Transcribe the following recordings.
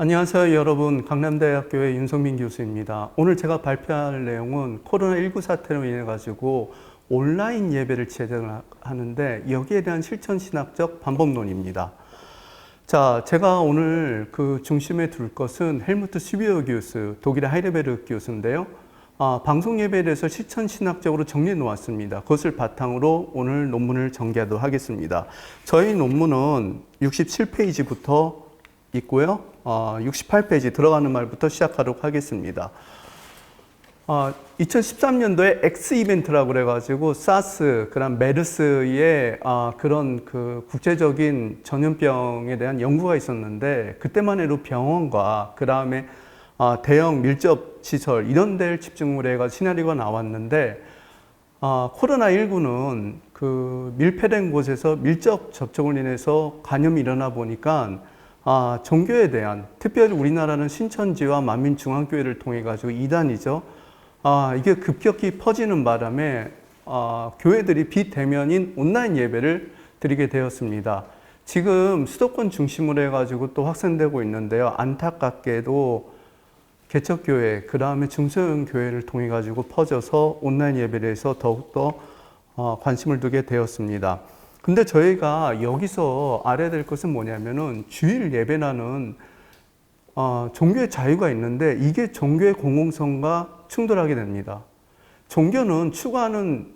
안녕하세요 여러분, 강남대학교의 윤성민 교수입니다. 오늘 제가 발표할 내용은 코로나19 사태로 인해 가지고 온라인 예배를 제정하는데 여기에 대한 실천신학적 방법론입니다. 자, 제가 오늘 그 중심에 둘 것은 헬무트 슈비어 교수, 독일의 하이델베르크 교수인데요. 방송 예배에 대해서 실천신학적으로 정리해 놓았습니다. 그것을 바탕으로 오늘 논문을 전개하도록 하겠습니다. 저희 논문은 67페이지부터 있고요. 68페이지 들어가는 말부터 시작하도록 하겠습니다. 2013년도에 X 이벤트라고 그래가지고 사스, 그다음 메르스의 그런 그 국제적인 전염병에 대한 연구가 있었는데 그때만 해도 병원과 그 다음에 대형 밀접 시설 이런 데를 집중을 해가 시나리오가 나왔는데 코로나19는 그 밀폐된 곳에서 밀접 접촉을 인해서 감염이 일어나 보니까 종교에 대한, 특별히 우리나라는 신천지와 만민중앙교회를 통해 가지고 이단이죠. 이게 급격히 퍼지는 바람에 교회들이 비대면인 온라인 예배를 드리게 되었습니다. 지금 수도권 중심으로 해가지고 또 확산되고 있는데요. 안타깝게도 개척교회, 그 다음에 중소형 교회를 통해 가지고 퍼져서 온라인 예배에 대해서 더욱더 관심을 두게 되었습니다. 근데 저희가 여기서 알아야 될 것은 뭐냐면은 주일 예배라는 종교의 자유가 있는데 이게 종교의 공공성과 충돌하게 됩니다. 종교는 추구하는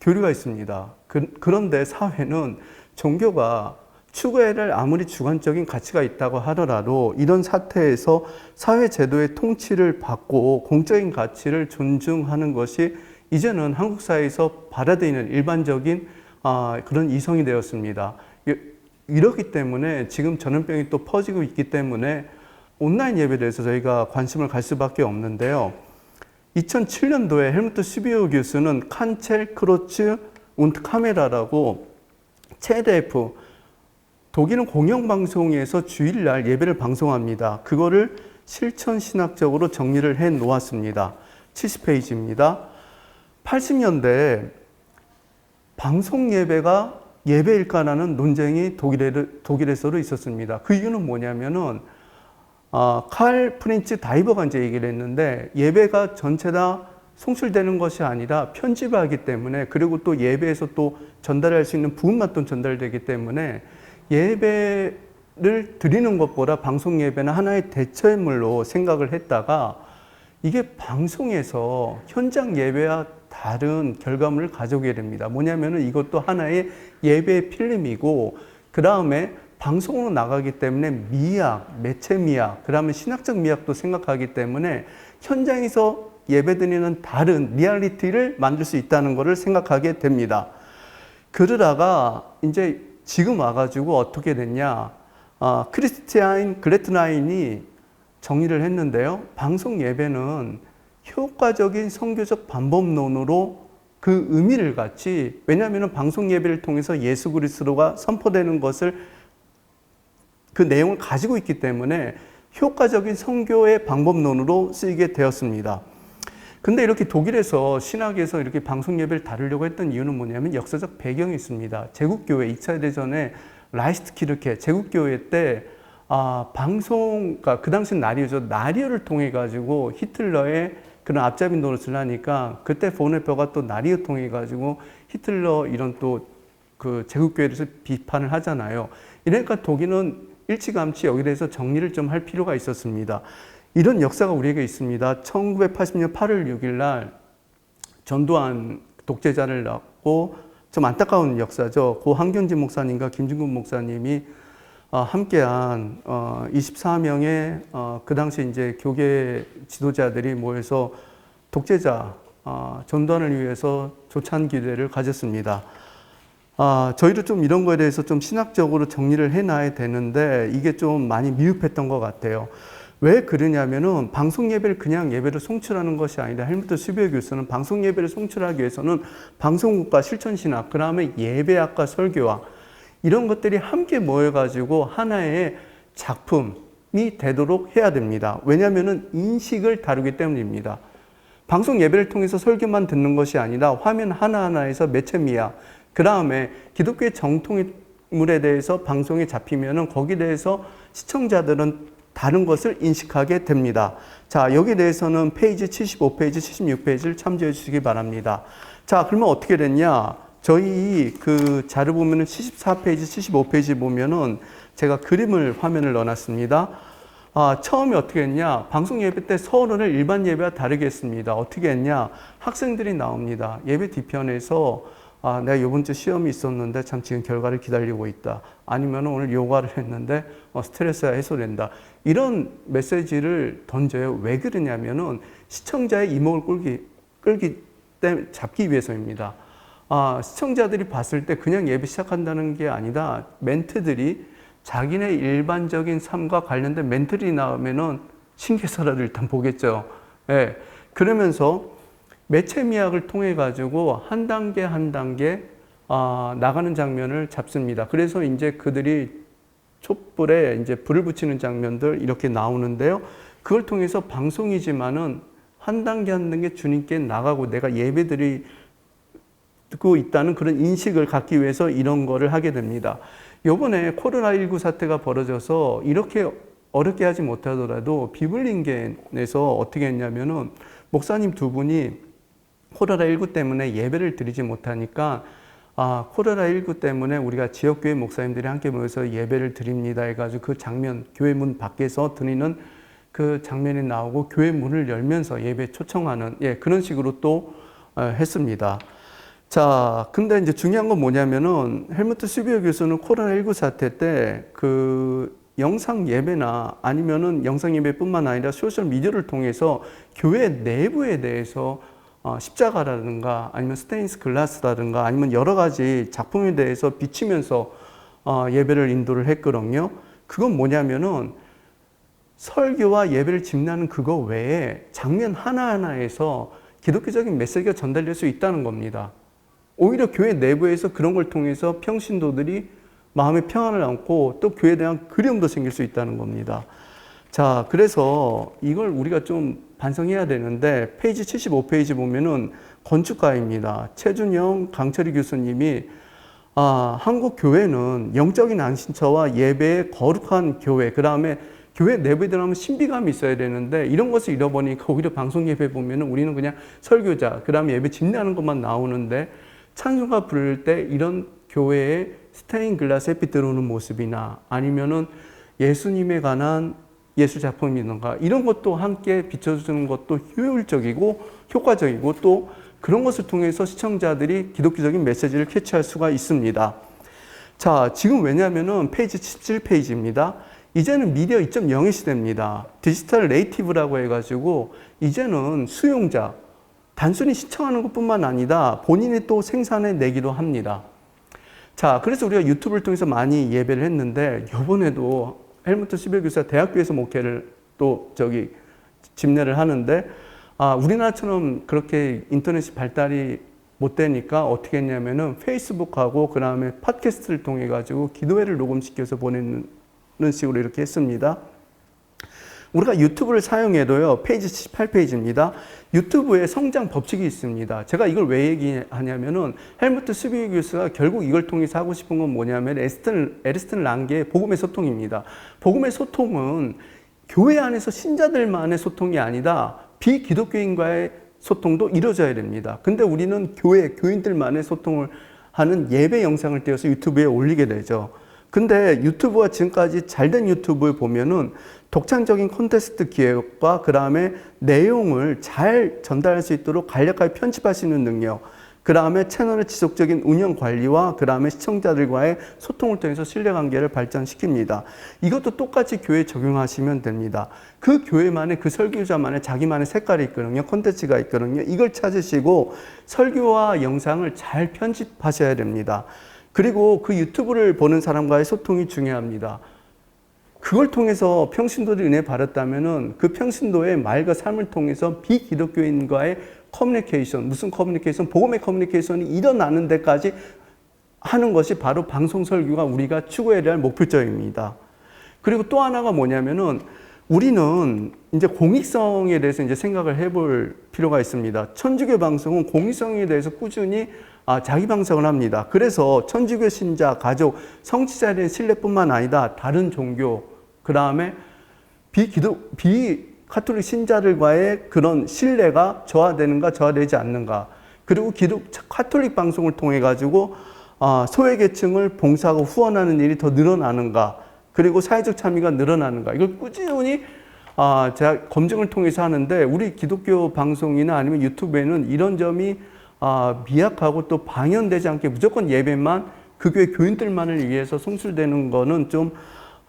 교리가 있습니다. 그런데 사회는 종교가 추구해야 아무리 주관적인 가치가 있다고 하더라도 이런 사태에서 사회 제도의 통치를 받고 공적인 가치를 존중하는 것이 이제는 한국 사회에서 받아들이는 일반적인 그런 이성이 되었습니다. 이렇기 때문에 지금 전염병이 또 퍼지고 있기 때문에 온라인 예배에 대해서 저희가 관심을 갈 수밖에 없는데요. 2007년도에 헬무트 슈비어 교수는 칸첼 크로츠 운트 카메라라고 ZDF, 독일은 공영방송에서 주일날 예배를 방송합니다. 그거를 실천신학적으로 정리를 해 놓았습니다. 70페이지입니다. 80년대에 방송 예배가 예배일까라는 논쟁이 독일에서도 있었습니다. 그 이유는 뭐냐면은 칼 프린츠 다이버가 이제 얘기를 했는데 예배가 전체 다 송출되는 것이 아니라 편집을 하기 때문에, 그리고 또 예배에서 또 전달할 수 있는 부분만 또 전달되기 때문에 예배를 드리는 것보다 방송 예배는 하나의 대체물로 생각을 했다가 이게 방송에서 현장 예배와 다른 결과물을 가져오게 됩니다. 뭐냐면은 이것도 하나의 예배의 필름이고, 그 다음에 방송으로 나가기 때문에 미학, 매체 미학, 그 다음에 신학적 미학도 생각하기 때문에 현장에서 예배드리는 다른 리얼리티를 만들 수 있다는 것을 생각하게 됩니다. 그러다가 이제 지금 와가지고 어떻게 됐냐. 크리스티안 글래트나인이 정리를 했는데요. 방송 예배는 효과적인 선교적 방법론으로 그 의미를 갖지, 왜냐하면 방송 예배를 통해서 예수 그리스도가 선포되는 것을, 그 내용을 가지고 있기 때문에 효과적인 선교의 방법론으로 쓰이게 되었습니다. 근데 이렇게 독일에서 신학에서 이렇게 방송 예배를 다루려고 했던 이유는 뭐냐면 역사적 배경이 있습니다. 제국교회 2차 대전에 라이스트키르케 제국교회 때 그러니까 그 당시 나리오를 통해 가지고 히틀러의 그런 앞잡이 노릇을 하니까 그때 보네퍼가 또 나리오 통해 가지고 히틀러 이런 또 그 제국교회에 대해서 비판을 하잖아요. 이러니까 독일은 일찌감치 여기에 대해서 정리를 좀 할 필요가 있었습니다. 이런 역사가 우리에게 있습니다. 1980년 8월 6일 날 전두환 독재자를 낳고, 좀 안타까운 역사죠. 고 한경진 목사님과 김중근 목사님이 함께한 24명의 그 당시 이제 교계 지도자들이 모여서 독재자 전두환을 위해서 조찬 기도회를 가졌습니다. 저희도 좀 이런 거에 대해서 좀 신학적으로 정리를 해놔야 되는데 이게 좀 많이 미흡했던 것 같아요. 왜 그러냐면은 방송 예배를 그냥 예배를 송출하는 것이 아니라 헬무트 슈비어 교수는 방송 예배를 송출하기 위해서는 방송국과 실천신학, 그 다음에 예배학과 설교학 이런 것들이 함께 모여가지고 하나의 작품이 되도록 해야 됩니다. 왜냐하면은 인식을 다루기 때문입니다. 방송 예배를 통해서 설교만 듣는 것이 아니라 화면 하나하나에서 매체 미학, 그 다음에 기독교의 정통물에 대해서 방송에 잡히면은 거기에 대해서 시청자들은 다른 것을 인식하게 됩니다. 자, 여기에 대해서는 페이지 75페이지, 76페이지를 참조해 주시기 바랍니다. 자, 그러면 어떻게 됐냐? 저희 그 자료 보면은 74페이지, 75페이지 보면은 제가 그림을 화면을 넣어놨습니다. 처음에 어떻게 했냐? 방송 예배 때 서론을 일반 예배와 다르게 했습니다. 어떻게 했냐? 학생들이 나옵니다. 예배 뒤편에서 내가 이번 주 시험이 있었는데 참 지금 결과를 기다리고 있다. 아니면 오늘 요가를 했는데 스트레스가 해소된다. 이런 메시지를 던져요. 왜 그러냐면은 시청자의 이목을 잡기 위해서입니다. 시청자들이 봤을 때 그냥 예배 시작한다는 게 아니다. 멘트들이 자기네 일반적인 삶과 관련된 멘트들이 나오면은 신기해서라도 일단 보겠죠. 예. 그러면서 매체 미학을 통해 가지고 한 단계 한 단계 나가는 장면을 잡습니다. 그래서 이제 그들이 촛불에 이제 불을 붙이는 장면들 이렇게 나오는데요. 그걸 통해서 방송이지만은 한 단계 한 단계 주님께 나가고 내가 예배드리고 있다는 그런 인식을 갖기 위해서 이런 거를 하게 됩니다. 요번에 코로나19 사태가 벌어져서 이렇게 어렵게 하지 못하더라도 비블링겐에서 어떻게 했냐면은 목사님 두 분이 코로나19 때문에 예배를 드리지 못하니까 코로나19 때문에 우리가 지역교회 목사님들이 함께 모여서 예배를 드립니다 해가지고 그 장면, 교회 문 밖에서 드리는 그 장면이 나오고 교회 문을 열면서 예배 초청하는 그런 식으로 또 했습니다. 자, 근데 이제 중요한 건 뭐냐면은 헬무트 슈비어 교수는 코로나19 사태 때 그 영상 예배나 아니면은 영상 예배뿐만 아니라 소셜 미디어를 통해서 교회 내부에 대해서 십자가라든가 아니면 스테인스 글라스라든가 아니면 여러 가지 작품에 대해서 비치면서 예배를 인도를 했거든요. 그건 뭐냐면은 설교와 예배를 집나는 그거 외에 장면 하나하나에서 기독교적인 메시지가 전달될 수 있다는 겁니다. 오히려 교회 내부에서 그런 걸 통해서 평신도들이 마음의 평안을 안고 또 교회에 대한 그리움도 생길 수 있다는 겁니다. 자, 그래서 이걸 우리가 좀 반성해야 되는데 페이지 75페이지 보면은 건축가입니다. 최준영, 강철희 교수님이 한국 교회는 영적인 안식처와 예배의 거룩한 교회, 그 다음에 교회 내부에 들어가면 신비감이 있어야 되는데 이런 것을 잃어버리니까 오히려 방송 예배 보면은 우리는 그냥 설교자, 그 다음에 예배 집례하는 것만 나오는데 찬송가 부를 때 이런 교회의 스테인 글라스에 빛 들어오는 모습이나 아니면은 예수님에 관한 예술 작품이든가 이런 것도 함께 비춰주는 것도 효율적이고 효과적이고 또 그런 것을 통해서 시청자들이 기독교적인 메시지를 캐치할 수가 있습니다. 자, 지금 왜냐면은 페이지 17페이지입니다. 이제는 미디어 2.0의 시대입니다. 디지털 네이티브라고 해가지고 이제는 수용자, 단순히 시청하는 것뿐만 아니라 본인이 또 생산해 내기도 합니다. 자, 그래서 우리가 유튜브를 통해서 많이 예배를 했는데 이번에도 헬무트 슈비어 교수가 대학교에서 목회를 또 집례를 하는데 우리나라처럼 그렇게 인터넷이 발달이 못 되니까 어떻게 했냐면은 페이스북하고 그 다음에 팟캐스트를 통해 가지고 기도회를 녹음시켜서 보내는 식으로 이렇게 했습니다. 우리가 유튜브를 사용해도요, 페이지 78페이지입니다. 유튜브에 성장 법칙이 있습니다. 제가 이걸 왜 얘기하냐면은 헬무트 슈비어 교수가 결국 이걸 통해서 하고 싶은 건 뭐냐면 에르스튼 랑게의 복음의 소통입니다. 복음의 소통은 교회 안에서 신자들만의 소통이 아니라 비기독교인과의 소통도 이루어져야 됩니다. 근데 우리는 교인들만의 소통을 하는 예배 영상을 떼어서 유튜브에 올리게 되죠. 근데 유튜브가 지금까지 잘된 유튜브를 보면은 독창적인 콘테스트 기획과 그 다음에 내용을 잘 전달할 수 있도록 간략하게 편집할 수 있는 능력, 그 다음에 채널의 지속적인 운영 관리와 그 다음에 시청자들과의 소통을 통해서 신뢰관계를 발전시킵니다. 이것도 똑같이 교회에 적용하시면 됩니다. 그 교회만의 그 설교자만의 자기만의 색깔이 있거든요. 콘텐츠가 있거든요. 이걸 찾으시고 설교와 영상을 잘 편집하셔야 됩니다. 그리고 그 유튜브를 보는 사람과의 소통이 중요합니다. 그걸 통해서 평신도들이 은혜 받았다면은 그 평신도의 말과 삶을 통해서 비기독교인과의 커뮤니케이션, 무슨 커뮤니케이션? 복음의 커뮤니케이션이 일어나는 데까지 하는 것이 바로 방송 설교가 우리가 추구해야 할 목표점입니다. 그리고 또 하나가 뭐냐면은 우리는 이제 공익성에 대해서 이제 생각을 해볼 필요가 있습니다. 천주교 방송은 공익성에 대해서 꾸준히 자기 방송을 합니다. 그래서 천주교 신자, 가족, 성취자에 대한 신뢰뿐만 아니라 다른 종교, 그 다음에 비카톨릭 신자들과의 그런 신뢰가 저하되는가, 저하되지 않는가. 그리고 카톨릭 방송을 통해 가지고 소외계층을 봉사하고 후원하는 일이 더 늘어나는가. 그리고 사회적 참여가 늘어나는가. 이걸 꾸준히 제가 검증을 통해서 하는데, 우리 기독교 방송이나 아니면 유튜브에는 이런 점이 미약하고 또 방연되지 않게 무조건 예배만 그 교회 교인들만을 위해서 송출되는 거는 좀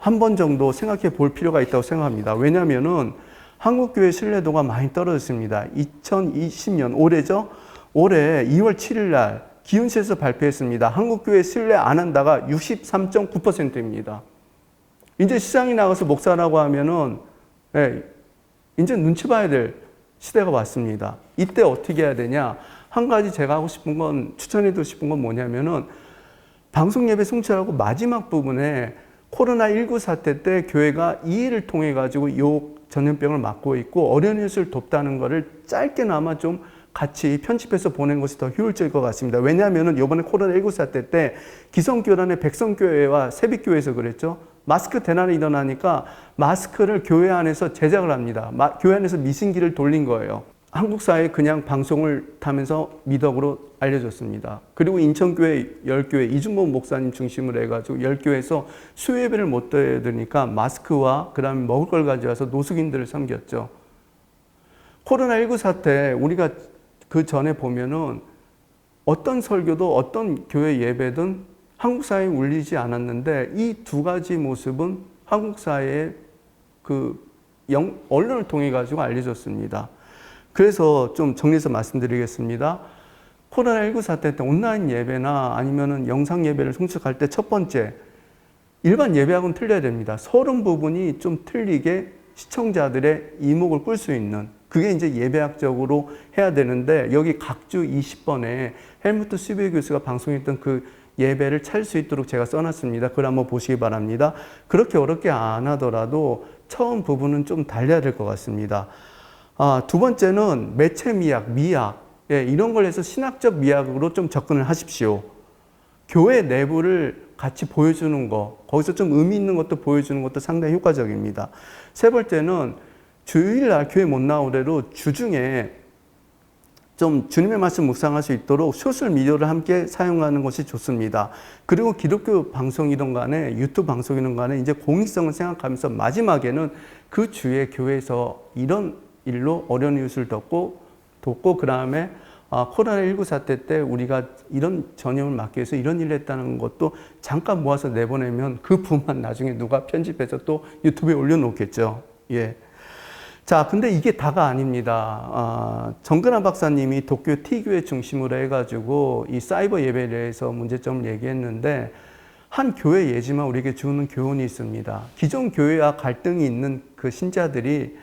한 번 정도 생각해 볼 필요가 있다고 생각합니다. 왜냐하면은 한국교회 신뢰도가 많이 떨어졌습니다. 2020년, 올해죠? 올해 2월 7일 날 기윤시에서 발표했습니다. 한국교회 신뢰 안 한다가 63.9%입니다. 이제 시장에 나가서 목사라고 하면은, 이제 눈치 봐야 될 시대가 왔습니다. 이때 어떻게 해야 되냐? 한 가지 제가 하고 싶은 건, 추천해드리고 싶은 건 뭐냐면은, 방송 예배 송출하고 마지막 부분에 코로나19 사태 때 교회가 이 일을 통해 가지고 이 전염병을 막고 있고 어려운 이웃을 돕다는 것을 짧게나마 좀 같이 편집해서 보낸 것이 더 효율적일 것 같습니다. 왜냐하면 이번에 코로나19 사태 때 기성교단의 백성교회와 새빛교회에서 그랬죠. 마스크 대란이 일어나니까 마스크를 교회 안에서 제작을 합니다. 교회 안에서 미신기를 돌린 거예요. 한국 사회에 그냥 방송을 타면서 미덕으로 알려줬습니다. 그리고 인천교회 10교회 이준범 목사님 중심으로 해가지고 10교회에서 수요예배를 못 드리니까 마스크와 그 다음에 먹을 걸 가져와서 노숙인들을 섬겼죠. 코로나19 사태 우리가 그 전에 보면은 어떤 설교도 어떤 교회 예배든 한국 사회에 울리지 않았는데, 이 두 가지 모습은 한국 사회의 언론을 통해 가지고 알려졌습니다. 그래서 좀 정리해서 말씀드리겠습니다. 코로나19 사태 때 온라인 예배나 아니면은 영상 예배를 송출할 때 첫 번째, 일반 예배하고는 틀려야 됩니다. 서론 부분이 좀 틀리게 시청자들의 이목을 끌 수 있는, 그게 이제 예배학적으로 해야 되는데, 여기 각주 20번에 헬무트 스베 교수가 방송했던 그 예배를 찾을 수 있도록 제가 써놨습니다. 그걸 한번 보시기 바랍니다. 그렇게 어렵게 안 하더라도 처음 부분은 좀 달려야 될 것 같습니다. 두 번째는 매체 미학, 이런 걸 해서 신학적 미학으로 좀 접근을 하십시오. 교회 내부를 같이 보여주는 거, 거기서 좀 의미 있는 것도 보여주는 것도 상당히 효과적입니다. 세 번째는 주일날 교회 못 나오래도 주중에 좀 주님의 말씀 묵상할 수 있도록 소셜미디어를 함께 사용하는 것이 좋습니다. 그리고 기독교 방송이든 간에 유튜브 방송이든 간에 이제 공익성을 생각하면서 마지막에는 그 주에 교회에서 이런 일로 어려운 이웃을 돕고 그 다음에 코로나19 사태 때 우리가 이런 전염을 막기 위해서 이런 일을 했다는 것도 잠깐 모아서 내보내면 그 부분만 나중에 누가 편집해서 또 유튜브에 올려놓겠죠. 예. 자, 근데 이게 다가 아닙니다. 정근하 박사님이 도쿄 T교회 중심으로 해가지고 이 사이버 예배에 대해서 문제점을 얘기했는데, 한 교회 예지만 우리에게 주는 교훈이 있습니다. 기존 교회와 갈등이 있는 그 신자들이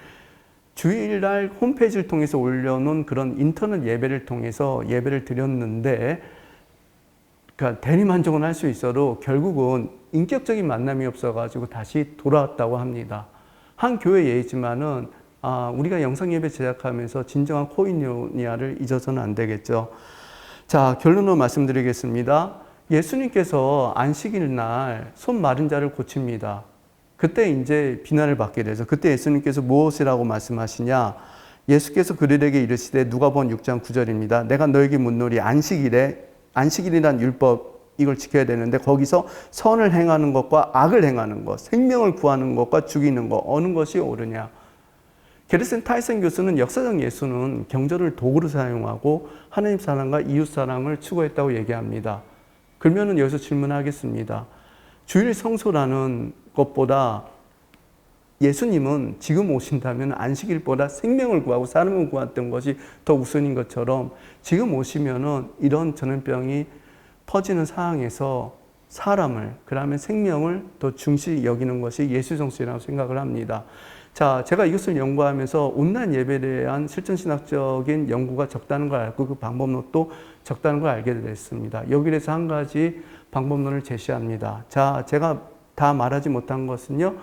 주일날 홈페이지를 통해서 올려놓은 그런 인터넷 예배를 통해서 예배를 드렸는데, 그러니까 대리만족은 할 수 있어도 결국은 인격적인 만남이 없어가지고 다시 돌아왔다고 합니다. 한 교회 예지만은 우리가 영상 예배 제작하면서 진정한 코이노니아를 잊어서는 안 되겠죠. 자, 결론으로 말씀드리겠습니다. 예수님께서 안식일 날 손 마른 자를 고칩니다. 그때 이제 비난을 받게 되죠. 그때 예수님께서 무엇이라고 말씀하시냐? 예수께서 그들에게 이르시되, 누가복음 6장 9절입니다. 내가 너에게 묻노니 안식일이란 율법, 이걸 지켜야 되는데 거기서 선을 행하는 것과 악을 행하는 것, 생명을 구하는 것과 죽이는 것, 어느 것이 옳으냐? 게르슨 타이슨 교수는 역사적 예수는 경전을 도구로 사용하고 하나님 사랑과 이웃 사랑을 추구했다고 얘기합니다. 그러면은 여기서 질문하겠습니다. 주일 성소라는 것보다 예수님은 지금 오신다면 안식일보다 생명을 구하고 사람을 구했던 것이 더 우선인 것처럼, 지금 오시면은 이런 전염병이 퍼지는 상황에서 사람을, 그 다음에 생명을 더 중시 여기는 것이 예수 정신이라고 생각을 합니다. 자, 제가 이것을 연구하면서 온라인 예배에 대한 실천신학적인 연구가 적다는 걸 알고 그 방법론도 적다는 걸 알게 됐습니다. 여기에서 한 가지 방법론을 제시합니다. 자, 제가 다 말하지 못한 것은요,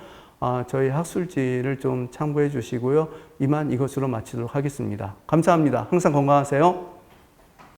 저희 학술지를 좀 참고해 주시고요. 이만 이것으로 마치도록 하겠습니다. 감사합니다. 항상 건강하세요.